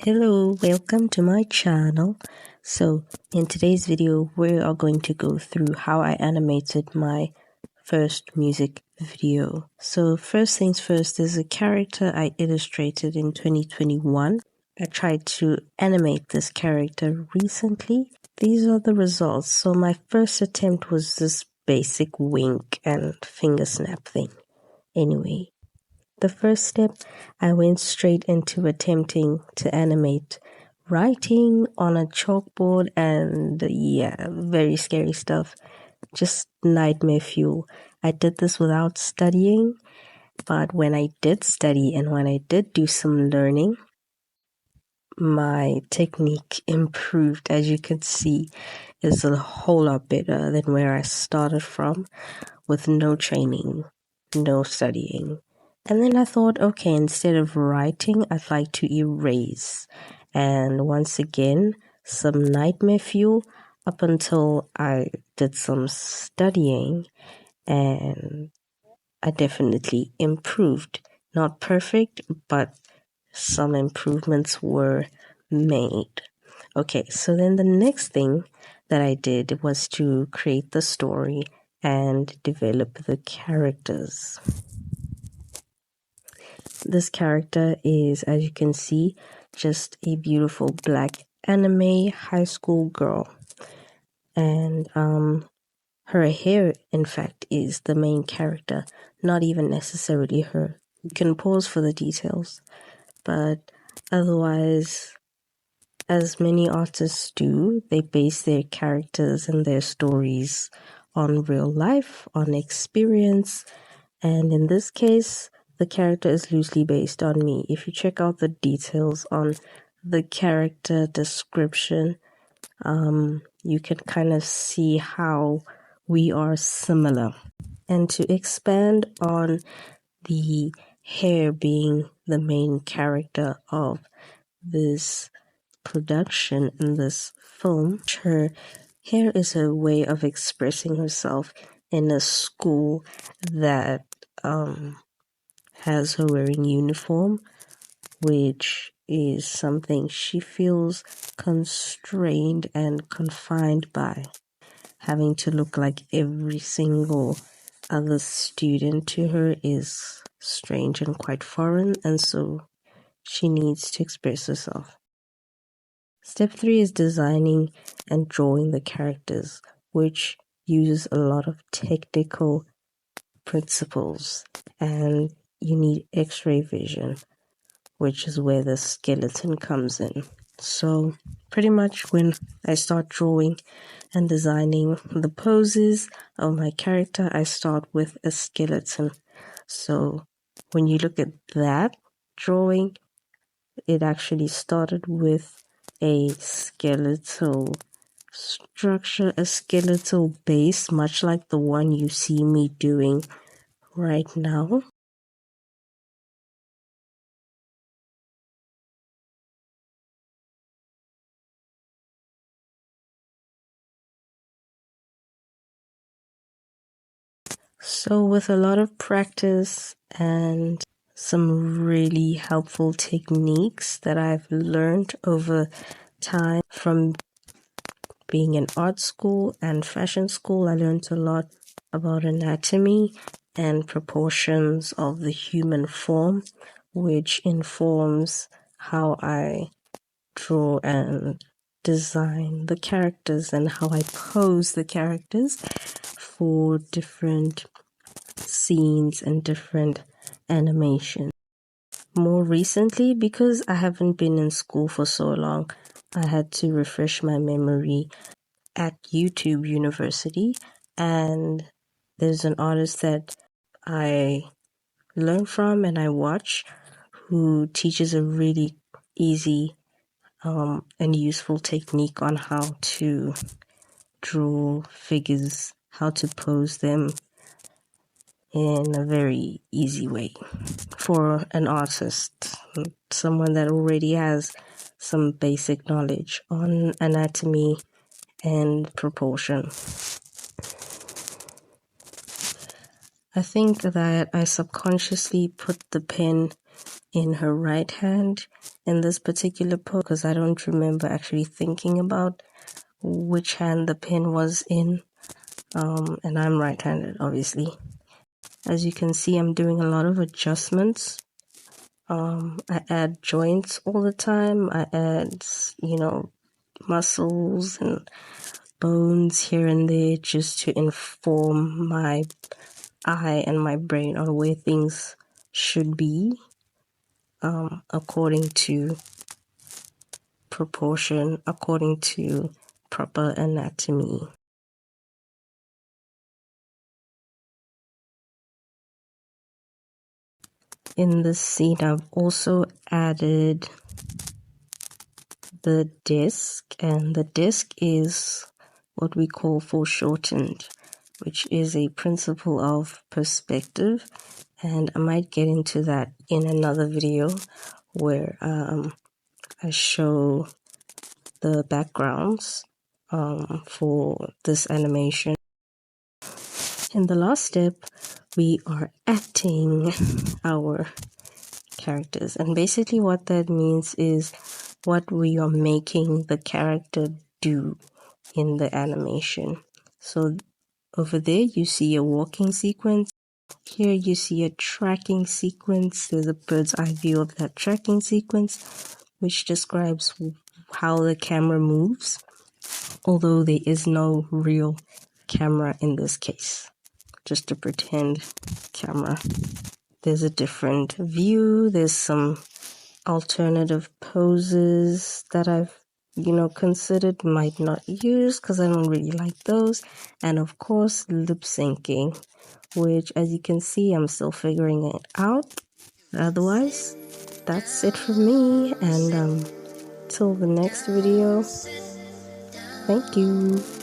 Hello, welcome to my channel. So in today's video we are going to go through how I animated my first music video. So first things first, there's a character I illustrated in 2021. I tried to animate this character recently. These are the results. So my first attempt was this basic wink and finger snap thing. Anyway, the first step, I went straight into attempting to animate writing on a chalkboard, and yeah, very scary stuff. Just nightmare fuel. I did this without studying, but when I did study and when I did do some learning, my technique improved. As you can see, it's a whole lot better than where I started from with no training, no studying. And then I thought, okay, instead of writing, I'd like to erase. And once again, some nightmare fuel up until I did some studying, and I definitely improved. Not perfect, but some improvements were made. Okay, so then the next thing that I did was to create the story and develop the characters. This character is, as you can see, just a beautiful black anime high school girl. And her hair, in fact, is the main character, not even necessarily her. You can pause for the details. But otherwise, as many artists do, they base their characters and their stories on real life, on experience. And in this case, the character is loosely based on me. If you check out the details on the character description, you can kind of see how we are similar. And to expand on the hair being the main character of this production in this film, her hair is a way of expressing herself in a school that has her wearing uniform, which is something she feels constrained and confined by. Having to look like every single other student to her is strange and quite foreign, and so she needs to express herself. Step 3 is designing and drawing the characters, which uses a lot of technical principles, and you need X-ray vision, which is where the skeleton comes in. So pretty much when I start drawing and designing the poses of my character, I start with a skeleton. So when you look at that drawing, it actually started with a skeletal structure, a skeletal base, much like the one you see me doing right now. So with a lot of practice and some really helpful techniques that I've learned over time from being in art school and fashion school, I learned a lot about anatomy and proportions of the human form, which informs how I draw and design the characters and how I pose the characters for different scenes and different animations. More recently, because I haven't been in school for so long, I had to refresh my memory at YouTube University, and there's an artist that I learn from and I watch who teaches a really easy and useful technique on how to draw figures, how to pose them in a very easy way for an artist, someone that already has some basic knowledge on anatomy and proportion. I think that I subconsciously put the pen in her right hand in this particular pose, because I don't remember actually thinking about which hand the pen was in. And I'm right-handed, obviously. As you can see, I'm doing a lot of adjustments. I add joints all the time. I add, muscles and bones here and there just to inform my eye and my brain on where things should be, according to proportion, according to proper anatomy. In this scene, I've also added the disc, and the disc is what we call foreshortened, which is a principle of perspective, and I might get into that in another video where I show the backgrounds for this animation. In the last step, we are acting our characters, and basically what that means is what we are making the character do in the animation. So over there you see a walking sequence. Here you see a tracking sequence. There's a bird's eye view of that tracking sequence, which describes how the camera moves, although there is no real camera in this case, just a pretend camera. There's a different view. There's some alternative poses that I've considered, might not use because I don't really like those. And of course, lip syncing, which, as you can see, I'm still figuring it out. Otherwise, that's it for me, and till the next video, thank you.